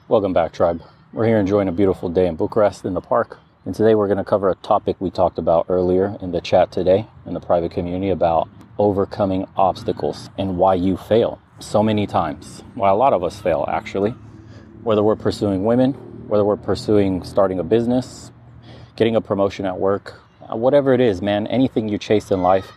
Welcome back, tribe. We're here enjoying a beautiful day in Bucharest in the park. And today we're going to cover a topic we talked about earlier in the chat today in the private community about overcoming obstacles and why you fail so many times. Well, a lot of us fail, actually. Whether we're pursuing women, whether we're pursuing starting a business, getting a promotion at work, whatever it is, man, anything you chase in life,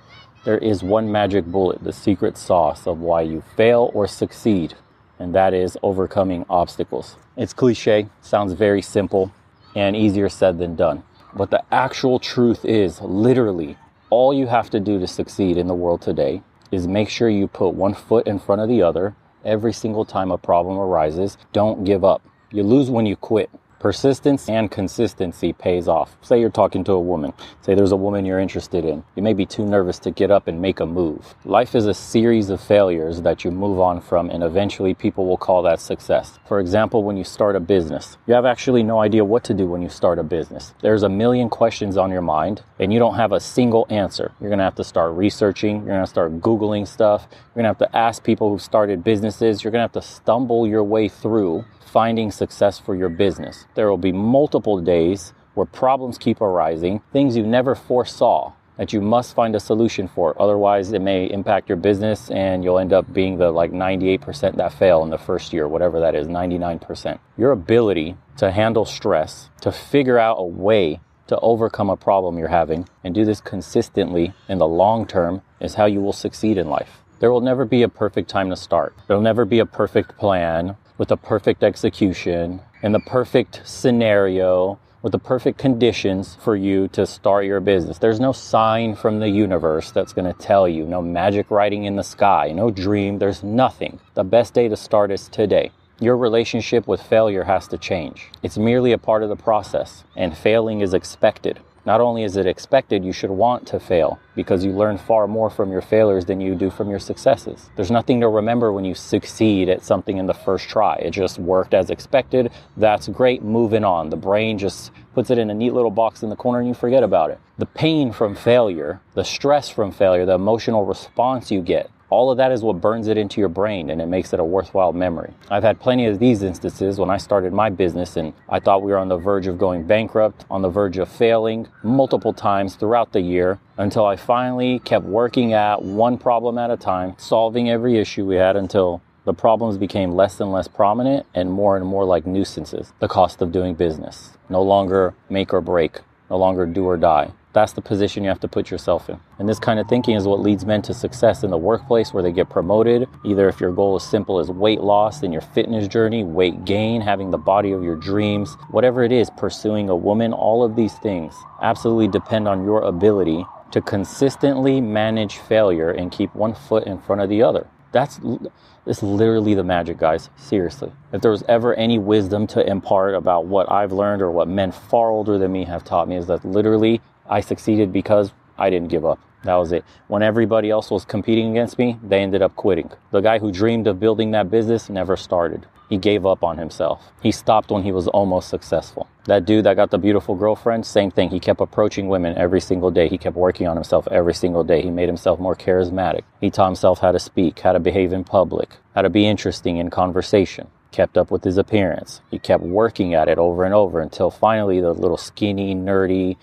there is one magic bullet, the secret sauce of why you fail or succeed. And that is overcoming obstacles. It's cliche, sounds very simple and easier said than done. But the actual truth is, literally, all you have to do to succeed in the world today is make sure you put one foot in front of the other every single time a problem arises. Don't give up. You lose when you quit. Persistence and consistency pays off. Say you're talking to a woman. Say there's a woman you're interested in. You may be too nervous to get up and make a move. Life is a series of failures that you move on from, and eventually people will call that success. For example, when you start a business, you have actually no idea what to do when you start a business. There's a million questions on your mind, and you don't have a single answer. You're going to have to start researching. You're going to start Googling stuff. You're going to have to ask people who started businesses. You're going to have to stumble your way through finding success for your business. There will be multiple days where problems keep arising, things you never foresaw that you must find a solution for. Otherwise, it may impact your business and you'll end up being the 98% that fail in the first year, whatever that is, 99%. Your ability to handle stress, to figure out a way to overcome a problem you're having and do this consistently in the long term is how you will succeed in life. There will never be a perfect time to start. There'll never be a perfect plan with a perfect execution and the perfect scenario with the perfect conditions for you to start your business. There's no sign from the universe that's going to tell you, no magic writing in the sky, no dream, there's nothing. The best day to start is today. Your relationship with failure has to change. It's merely a part of the process, and failing is expected. Not only is it expected, you should want to fail because you learn far more from your failures than you do from your successes. There's nothing to remember when you succeed at something in the first try. It just worked as expected. That's great. Moving on. The brain just puts it in a neat little box in the corner and you forget about it. The pain from failure, the stress from failure, the emotional response you get, all of that is what burns it into your brain and it makes it a worthwhile memory. I've had plenty of these instances when I started my business and I thought we were on the verge of going bankrupt, on the verge of failing multiple times throughout the year until I finally kept working at one problem at a time, solving every issue we had until the problems became less and less prominent and more like nuisances. The cost of doing business. No longer make or break. No longer do or die. That's the position you have to put yourself in. And this kind of thinking is what leads men to success in the workplace where they get promoted. Either if your goal is simple as weight loss in your fitness journey, weight gain, having the body of your dreams, whatever it is, pursuing a woman, all of these things absolutely depend on your ability to consistently manage failure and keep one foot in front of the other. That's literally the magic, guys. Seriously. If there was ever any wisdom to impart about what I've learned or what men far older than me have taught me is that literally I succeeded because I didn't give up. That was it. When everybody else was competing against me, they ended up quitting. The guy who dreamed of building that business never started. He gave up on himself. He stopped when he was almost successful. That dude that got the beautiful girlfriend, same thing. He kept approaching women every single day. He kept working on himself every single day. He made himself more charismatic. He taught himself how to speak, how to behave in public, how to be interesting in conversation. Kept up with his appearance. He kept working at it over and over until finally the little skinny, nerdy,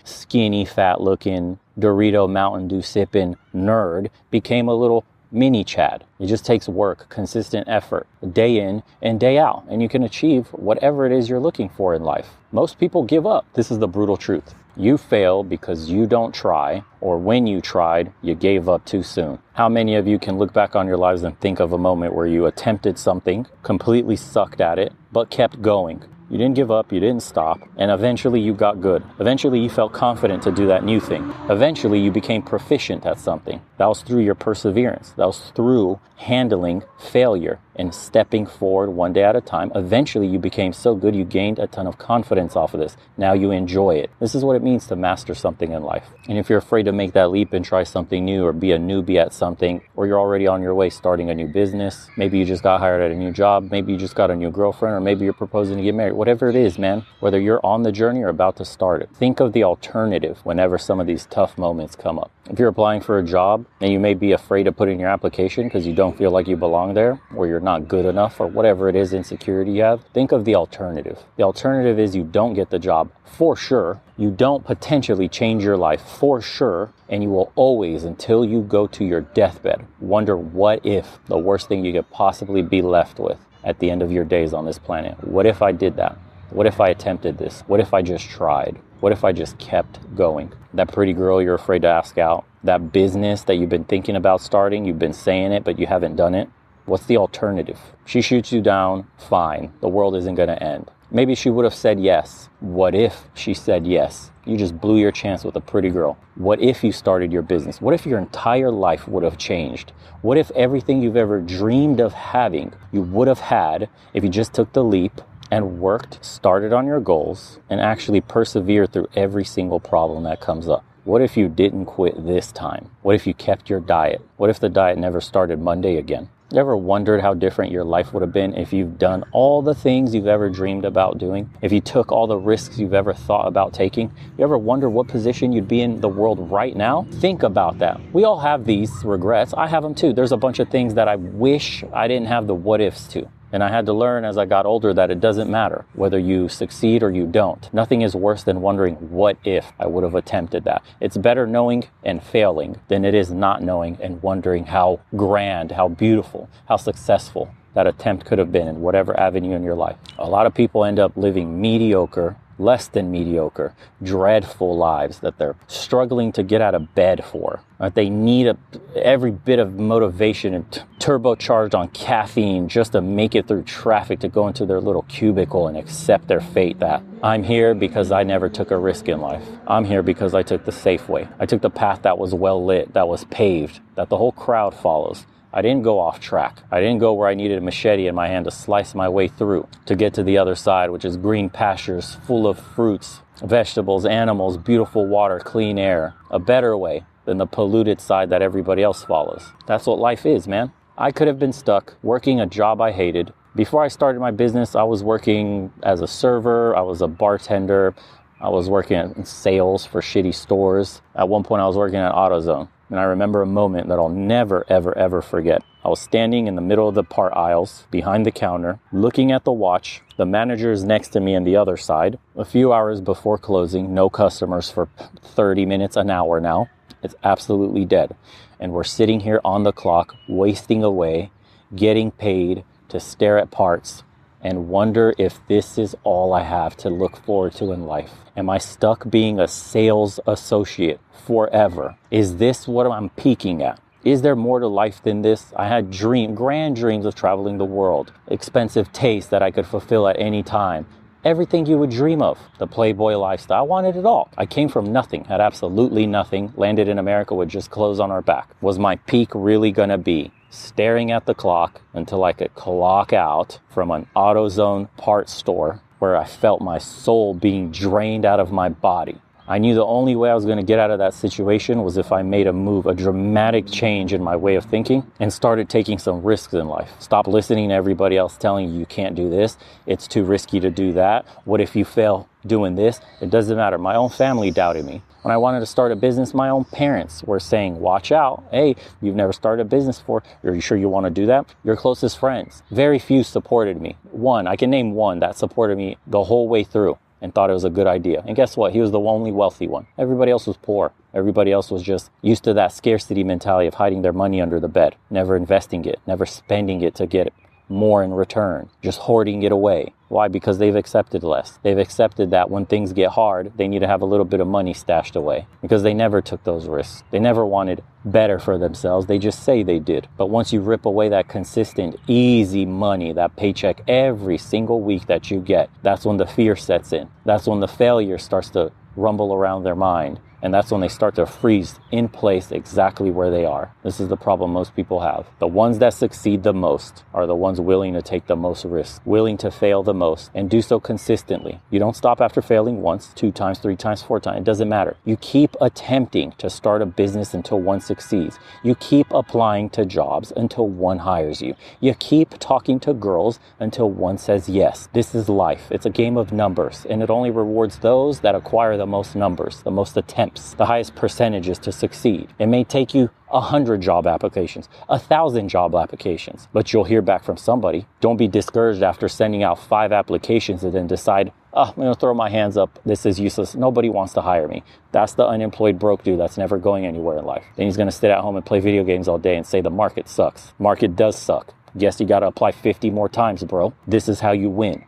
fat looking Dorito Mountain Dew sipping nerd became a little mini Chad. It just takes work, consistent effort, day in and day out, and you can achieve whatever it is you're looking for in life. Most people give up. This is the brutal truth. You fail because you don't try, or when you tried, you gave up too soon. How many of you can look back on your lives and think of a moment where you attempted something, completely sucked at it, but kept going? You didn't give up, you didn't stop, and eventually you got good. Eventually you felt confident to do that new thing. Eventually you became proficient at something. That was through your perseverance. That was through handling failure and stepping forward one day at a time. Eventually you became so good you gained a ton of confidence off of this. Now you enjoy it. This is what it means to master something in life. And if you're afraid to make that leap and try something new or be a newbie at something, or you're already on your way starting a new business, maybe you just got hired at a new job, maybe you just got a new girlfriend, or maybe you're proposing to get married, whatever it is, man, whether you're on the journey or about to start it, think of the alternative whenever some of these tough moments come up. If you're applying for a job and you may be afraid to put in your application because you don't feel like you belong there, or you're not good enough or whatever it is insecurity you have, think of the alternative. The alternative is you don't get the job for sure. You don't potentially change your life for sure. And you will always, until you go to your deathbed, wonder what if the worst thing you could possibly be left with at the end of your days on this planet. What if I did that? What if I attempted this? What if I just tried? What if I just kept going? That pretty girl you're afraid to ask out, that business that you've been thinking about starting, you've been saying it, but you haven't done it. What's the alternative? She shoots you down, fine. The world isn't going to end. Maybe she would have said yes. What if she said yes? You just blew your chance with a pretty girl. What if you started your business? What if your entire life would have changed? What if everything you've ever dreamed of having, you would have had if you just took the leap and worked, started on your goals, and actually persevered through every single problem that comes up? What if you didn't quit this time? What if you kept your diet? What if the diet never started Monday again? You ever wondered how different your life would have been if you've done all the things you've ever dreamed about doing? If you took all the risks you've ever thought about taking? You ever wonder what position you'd be in the world right now? Think about that. We all have these regrets. I have them too. There's a bunch of things that I wish I didn't have the what ifs to. And I had to learn as I got older that it doesn't matter whether you succeed or you don't. Nothing is worse than wondering what if I would have attempted that. It's better knowing and failing than it is not knowing and wondering how grand, how beautiful, how successful that attempt could have been in whatever avenue in your life. A lot of people end up living mediocre, less than mediocre, dreadful lives that they're struggling to get out of bed for. They need every bit of motivation and turbocharged on caffeine just to make it through traffic to go into their little cubicle and accept their fate that I'm here because I never took a risk in life. I'm here because I took the safe way. I took the path that was well lit, that was paved, that the whole crowd follows. I didn't go off track. I didn't go where I needed a machete in my hand to slice my way through to get to the other side, which is green pastures full of fruits, vegetables, animals, beautiful water, clean air. A better way than the polluted side that everybody else follows. That's what life is, man. I could have been stuck working a job I hated. Before I started my business, I was working as a server. I was a bartender. I was working in sales for shitty stores. At one point, I was working at AutoZone. And I remember a moment that I'll never, ever, ever forget. I was standing in the middle of the part aisles, behind the counter, looking at the watch. The manager is next to me on the other side. A few hours before closing, no customers for 30 minutes, an hour now. It's absolutely dead. And we're sitting here on the clock, wasting away, getting paid to stare at parts and wonder if this is all I have to look forward to in life. Am I stuck being a sales associate forever? Is this what I'm peaking at? Is there more to life than this? I had grand dreams of traveling the world, expensive tastes that I could fulfill at any time. Everything you would dream of, the Playboy lifestyle. I wanted it all. I came from nothing, had absolutely nothing, landed in America with just clothes on our back. Was my peak really gonna be staring at the clock until I could clock out from an AutoZone parts store where I felt my soul being drained out of my body? I knew the only way I was going to get out of that situation was if I made a move, a dramatic change in my way of thinking, and started taking some risks in life. Stop listening to everybody else telling you can't do this. It's too risky to do that. What if you fail doing this? It doesn't matter. My own family doubted me. When I wanted to start a business, my own parents were saying, watch out. Hey, you've never started a business before. Are you sure you want to do that? Your closest friends. Very few supported me. I can name one that supported me the whole way through and thought it was a good idea. And guess what? He was the only wealthy one. Everybody else was poor. Everybody else was just used to that scarcity mentality of hiding their money under the bed, never investing it, never spending it to get more in return, just hoarding it away. Why? Because they've accepted less. They've accepted that when things get hard, they need to have a little bit of money stashed away because they never took those risks. They never wanted better for themselves. They just say they did. But once you rip away that consistent, easy money, that paycheck every single week that you get, that's when the fear sets in. That's when the failure starts to rumble around their mind. And that's when they start to freeze in place exactly where they are. This is the problem most people have. The ones that succeed the most are the ones willing to take the most risks, willing to fail the most, and do so consistently. You don't stop after failing once, 2 times, 3 times, 4 times. It doesn't matter. You keep attempting to start a business until one succeeds. You keep applying to jobs until one hires you. You keep talking to girls until one says yes. This is life. It's a game of numbers, and it only rewards those that acquire the most numbers, the most attempts. types, the highest percentages to succeed. It may take you 100 job applications, 1,000 job applications, but you'll hear back from somebody. Don't be discouraged after sending out 5 applications and then decide, oh, I'm gonna throw my hands up. This is useless. Nobody wants to hire me. That's the unemployed broke dude that's never going anywhere in life. Then he's gonna sit at home and play video games all day and say the market sucks. Market does suck. Guess you gotta apply 50 more times, bro. This is how you win.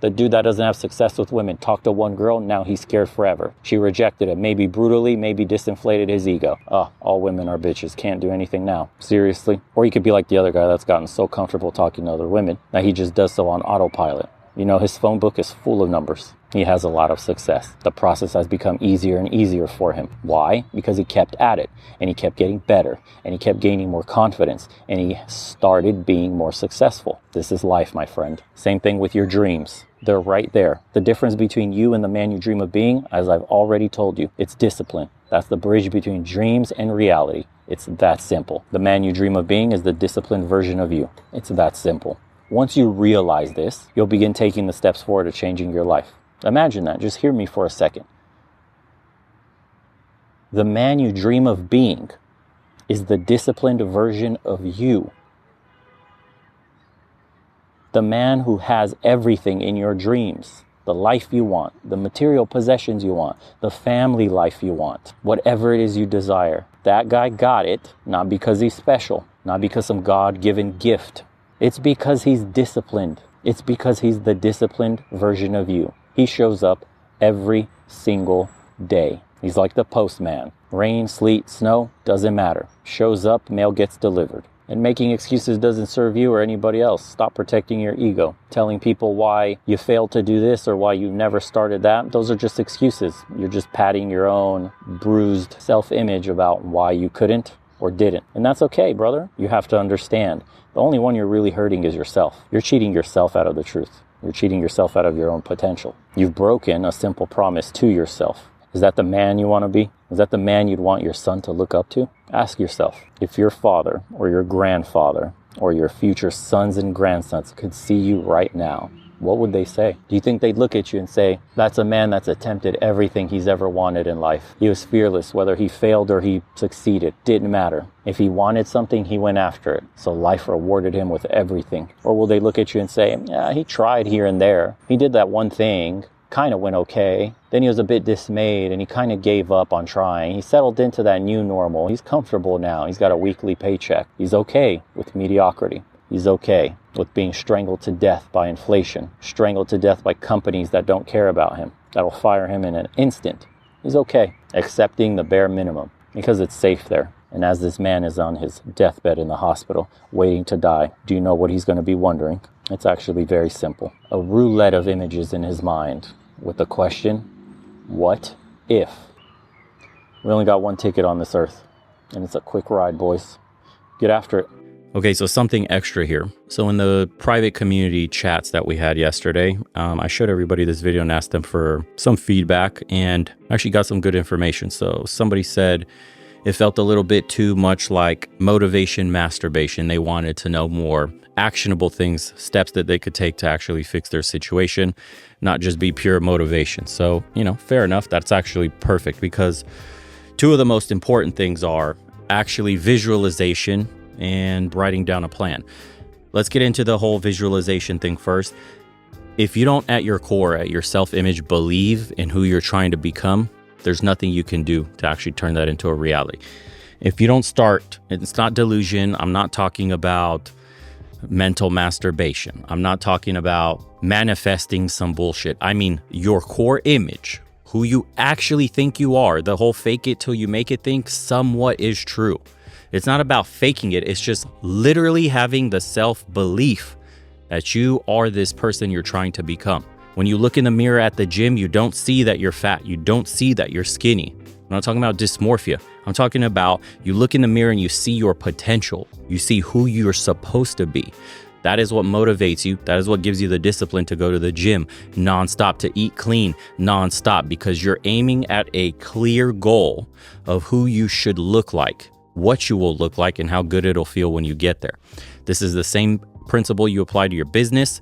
The dude that doesn't have success with women talked to one girl, now he's scared forever. She rejected him, maybe brutally, maybe disinflated his ego. All women are bitches, can't do anything now. Seriously? Or you could be like the other guy that's gotten so comfortable talking to other women that he just does so on autopilot. You know, his phone book is full of numbers. He has a lot of success. The process has become easier and easier for him. Why? Because he kept at it, and he kept getting better, and he kept gaining more confidence, and he started being more successful. This is life, my friend. Same thing with your dreams. They're right there. The difference between you and the man you dream of being, as I've already told you, it's discipline. That's the bridge between dreams and reality. It's that simple. The man you dream of being is the disciplined version of you. It's that simple. Once you realize this, you'll begin taking the steps forward to changing your life. Imagine that. Just hear me for a second. The man you dream of being is the disciplined version of you. The man who has everything in your dreams, the life you want, the material possessions you want, the family life you want, whatever it is you desire. That guy got it, not because he's special, not because some God-given gift. It's because he's disciplined. It's because he's the disciplined version of you. He shows up every single day. He's like the postman. Rain, sleet, snow, doesn't matter. Shows up, mail gets delivered. And making excuses doesn't serve you or anybody else. Stop protecting your ego. Telling people why you failed to do this or why you never started that. Those are just excuses. You're just padding your own bruised self-image about why you couldn't or didn't. And that's okay, brother. You have to understand. The only one you're really hurting is yourself. You're cheating yourself out of the truth. You're cheating yourself out of your own potential. You've broken a simple promise to yourself. Is that the man you want to be? Is that the man you'd want your son to look up to? Ask yourself, if your father or your grandfather or your future sons and grandsons could see you right now, what would they say? Do you think they'd look at you and say, that's a man that's attempted everything he's ever wanted in life. He was fearless, whether he failed or he succeeded, didn't matter. If he wanted something, he went after it. So life rewarded him with everything. Or will they look at you and say, yeah, he tried here and there. He did that one thing, kind of went okay. Then he was a bit dismayed and he kind of gave up on trying. He settled into that new normal. He's comfortable now. He's got a weekly paycheck. He's okay with mediocrity. He's okay with being strangled to death by inflation, strangled to death by companies that don't care about him, that'll fire him in an instant. He's okay, accepting the bare minimum because it's safe there. And as this man is on his deathbed in the hospital, waiting to die, do you know what he's going to be wondering? It's actually very simple. A roulette of images in his mind with the question, what if? We only got one ticket on this earth, and it's a quick ride, boys. Get after it. Okay, so something extra here. So in the private community chats that we had yesterday, I showed everybody this video and asked them for some feedback and actually got some good information. So somebody said it felt a little bit too much like motivation masturbation. They wanted to know more actionable things, steps that they could take to actually fix their situation, not just be pure motivation. So, fair enough. That's actually perfect because two of the most important things are actually visualization and writing down a plan. Let's get into the whole visualization thing first. If you don't at your core, at your self-image, believe in who you're trying to become, there's nothing you can do to actually turn that into a reality. If you don't start, it's not delusion. I'm not talking about mental masturbation. I'm not talking about manifesting some bullshit. I mean, your core image, who you actually think you are, the whole fake it till you make it thing somewhat is true. It's not about faking it. It's just literally having the self-belief that you are this person you're trying to become. When you look in the mirror at the gym, you don't see that you're fat. You don't see that you're skinny. I'm not talking about dysmorphia. I'm talking about you look in the mirror and you see your potential. You see who you're supposed to be. That is what motivates you. That is what gives you the discipline to go to the gym nonstop, to eat clean nonstop, because you're aiming at a clear goal of who you should look like, what you will look like, and how good it'll feel when you get there. This is the same principle you apply to your business,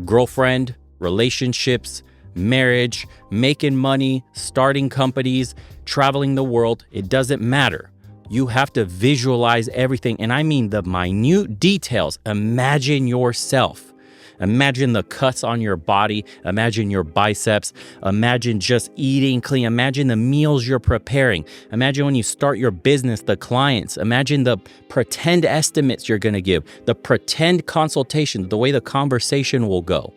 girlfriend, relationships, marriage, making money, starting companies, traveling the world. It doesn't matter. You have to visualize everything. And I mean the minute details. Imagine yourself. Imagine the cuts on your body. Imagine your biceps. Imagine just eating clean. Imagine the meals you're preparing. Imagine when you start your business, the clients. Imagine the pretend estimates you're going to give, the pretend consultation, the way the conversation will go.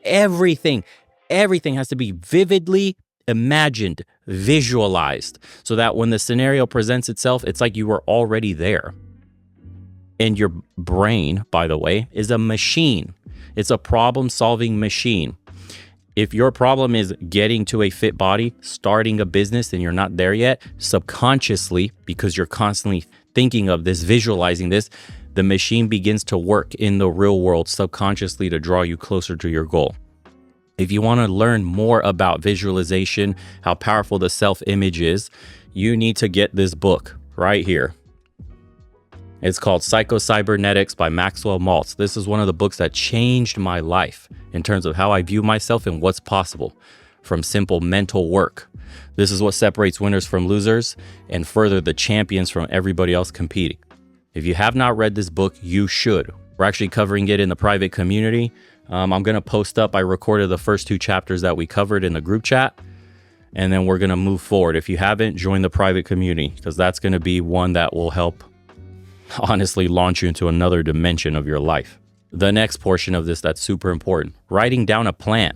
Everything has to be vividly imagined, visualized, so that when the scenario presents itself, it's like you were already there. And your brain, by the way, is a machine. It's a problem-solving machine. If your problem is getting to a fit body, starting a business, and you're not there yet, subconsciously, because you're constantly thinking of this, visualizing this, the machine begins to work in the real world subconsciously to draw you closer to your goal. If you want to learn more about visualization, how powerful the self-image is, you need to get this book right here. It's called Psycho-Cybernetics by Maxwell Maltz. This is one of the books that changed my life in terms of how I view myself and what's possible from simple mental work. This is what separates winners from losers and further the champions from everybody else competing. If you have not read this book, you should. We're actually covering it in the private community. I'm going to post up. I recorded the first 2 chapters that we covered in the group chat, and then we're going to move forward. If you haven't, join the private community, because that's going to be one that will help honestly launch you into another dimension of your life. The next portion of this that's super important, writing down a plan.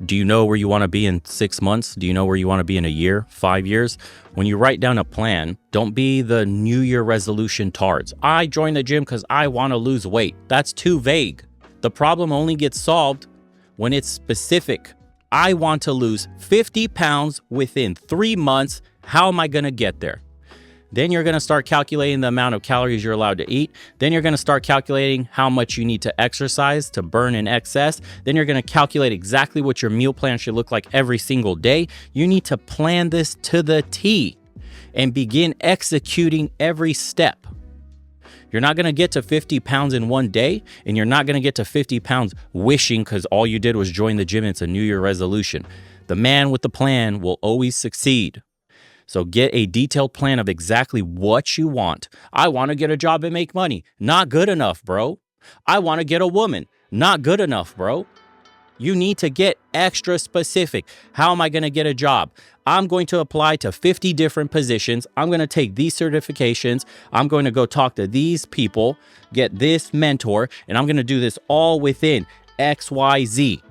Do you know where you want to be in 6 months? Do you know where you want to be in a year, 5 years? When you write down a plan, don't be the New Year resolution tards. I joined the gym because I want to lose weight. That's too vague. The problem only gets solved when it's specific. I want to lose 50 pounds within 3 months. How am I going to get there? Then you're going to start calculating the amount of calories you're allowed to eat. Then you're going to start calculating how much you need to exercise to burn in excess. Then you're going to calculate exactly what your meal plan should look like every single day. You need to plan this to the T and begin executing every step. You're not going to get to 50 pounds in one day, and you're not going to get to 50 pounds wishing because all you did was join the gym and it's a New Year resolution. The man with the plan will always succeed. So get a detailed plan of exactly what you want. I want to get a job and make money. Not good enough, bro. I want to get a woman. Not good enough, bro. You need to get extra specific. How am I going to get a job? I'm going to apply to 50 different positions. I'm going to take these certifications. I'm going to go talk to these people, get this mentor, and I'm going to do this all within XYZ.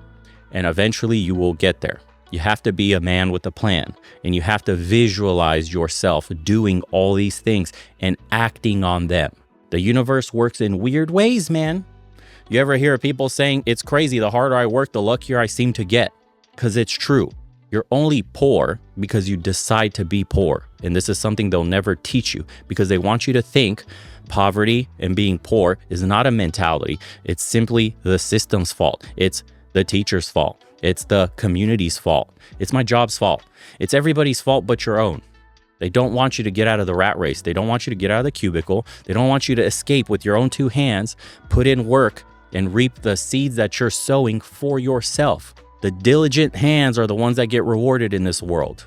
And eventually you will get there. You have to be a man with a plan, and you have to visualize yourself doing all these things and acting on them. The universe works in weird ways, man. You ever hear people saying, it's crazy, the harder I work, the luckier I seem to get? Because it's true. You're only poor because you decide to be poor. And this is something they'll never teach you, because they want you to think poverty and being poor is not a mentality. It's simply the system's fault. It's the teacher's fault. It's the community's fault. It's my job's fault. It's everybody's fault but your own. They don't want you to get out of the rat race. They don't want you to get out of the cubicle. They don't want you to escape with your own 2 hands, put in work, and reap the seeds that you're sowing for yourself. The diligent hands are the ones that get rewarded in this world.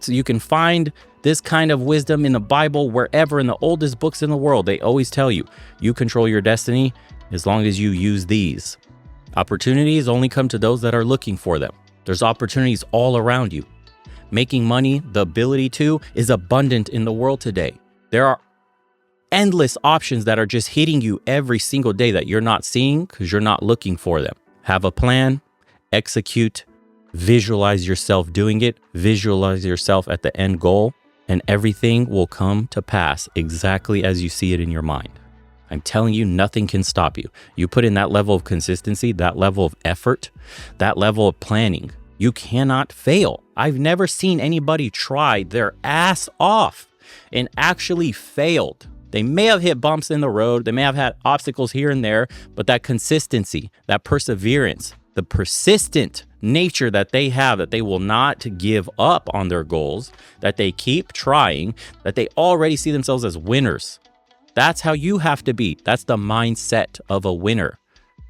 You can find this kind of wisdom in the Bible, wherever, in the oldest books in the world. They always tell you, you control your destiny as long as you use these. Opportunities only come to those that are looking for them. There's opportunities all around you. Making money, the ability to, is abundant in the world today. There are endless options that are just hitting you every single day that you're not seeing because you're not looking for them. Have a plan, execute, visualize yourself doing it, visualize yourself at the end goal, and everything will come to pass exactly as you see it in your mind. I'm telling you, nothing can stop you. You put in that level of consistency, that level of effort, that level of planning, you cannot fail. I've never seen anybody try their ass off and actually failed. They may have hit bumps in the road. They may have had obstacles here and there, but that consistency, that perseverance, the persistent nature that they have, that they will not give up on their goals, that they keep trying, that they already see themselves as winners. That's how you have to be. That's the mindset of a winner.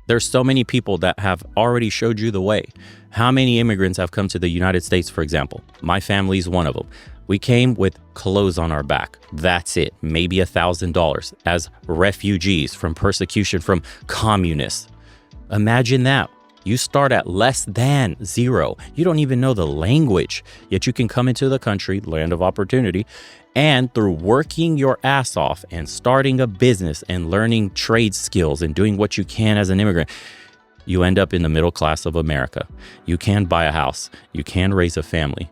There's so many people that have already showed you the way. How many immigrants have come to the United States, for example? My family's one of them. We came with clothes on our back. That's it. Maybe $1,000 as refugees from persecution from communists. Imagine that. You start at less than zero. You don't even know the language, yet you can come into the country, land of opportunity, and through working your ass off and starting a business and learning trade skills and doing what you can as an immigrant, you end up in the middle class of America. You can buy a house. You can raise a family.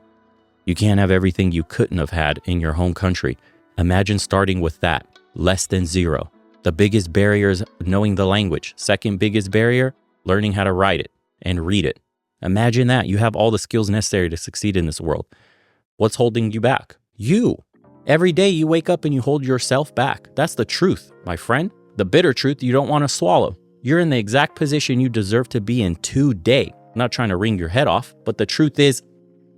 You can have everything you couldn't have had in your home country. Imagine starting with that, less than zero. The biggest barrier is knowing the language. Second biggest barrier, learning how to write it and read it. Imagine that. You have all the skills necessary to succeed in this world. What's holding you back? You. Every day you wake up and you hold yourself back. That's the truth, my friend. The bitter truth you don't want to swallow. You're in the exact position you deserve to be in today. I'm not trying to wring your head off, but the truth is,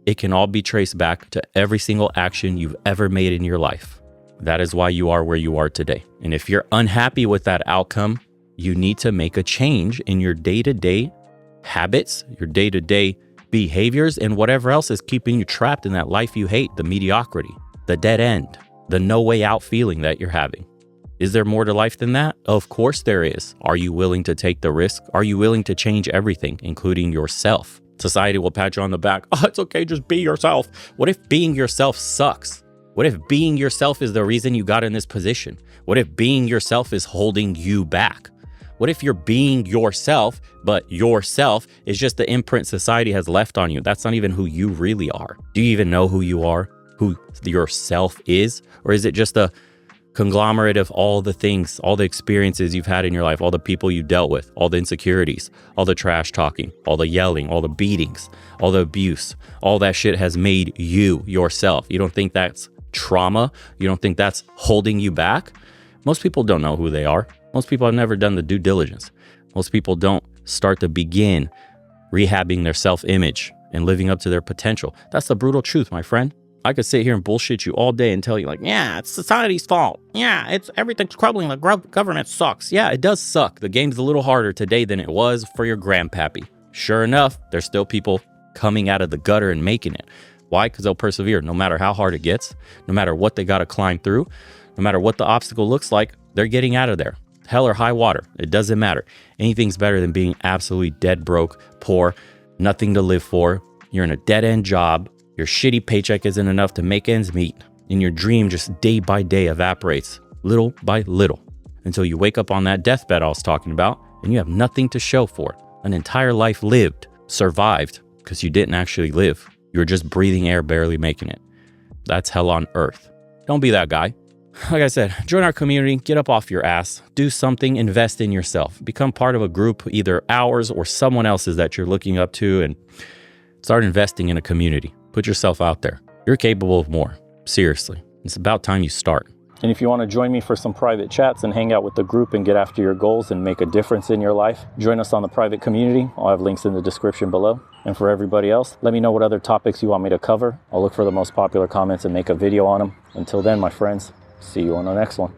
it can all be traced back to every single action you've ever made in your life. That is why you are where you are today. And if you're unhappy with that outcome, you need to make a change in your day-to-day habits, your day-to-day behaviors, and whatever else is keeping you trapped in that life you hate, the mediocrity, the dead end, the no way out feeling that you're having. Is there more to life than that? Of course there is. Are you willing to take the risk? Are you willing to change everything, including yourself? Society will pat you on the back. Oh, it's okay, just be yourself. What if being yourself sucks? What if being yourself is the reason you got in this position? What if being yourself is holding you back? What if you're being yourself, but yourself is just the imprint society has left on you? That's not even who you really are. Do you even know who you are, who yourself is? Or is it just a conglomerate of all the things, all the experiences you've had in your life, all the people you dealt with, all the insecurities, all the trash talking, all the yelling, all the beatings, all the abuse, all that shit has made you yourself. You don't think that's trauma? You don't think that's holding you back? Most people don't know who they are. Most people have never done the due diligence. Most people don't start to begin rehabbing their self-image and living up to their potential. That's the brutal truth, my friend. I could sit here and bullshit you all day and tell you like, yeah, it's society's fault. Yeah, it's everything's crumbling. The government sucks. Yeah, it does suck. The game's a little harder today than it was for your grandpappy. Sure enough, there's still people coming out of the gutter and making it. Why? Because they'll persevere no matter how hard it gets, no matter what they got to climb through, no matter what the obstacle looks like, they're getting out of there. Hell or high water, it doesn't matter. Anything's better than being absolutely dead broke, poor, nothing to live for. You're in a dead-end job. Your shitty paycheck isn't enough to make ends meet. And your dream just day by day evaporates, little by little, until you wake up on that deathbed I was talking about, and you have nothing to show for it. An entire life lived, survived, because you didn't actually live. You were just breathing air, barely making it. That's hell on earth. Don't be that guy. Like I said, join our community, get up off your ass, do something, invest in yourself, become part of a group, either ours or someone else's that you're looking up to, and start investing in a community. Put yourself out there. You're capable of more. Seriously. It's about time you start. And if you want to join me for some private chats and hang out with the group and get after your goals and make a difference in your life, join us on the private community. I'll have links in the description below. And for everybody else, let me know what other topics you want me to cover. I'll look for the most popular comments and make a video on them. Until then, my friends, see you on the next one.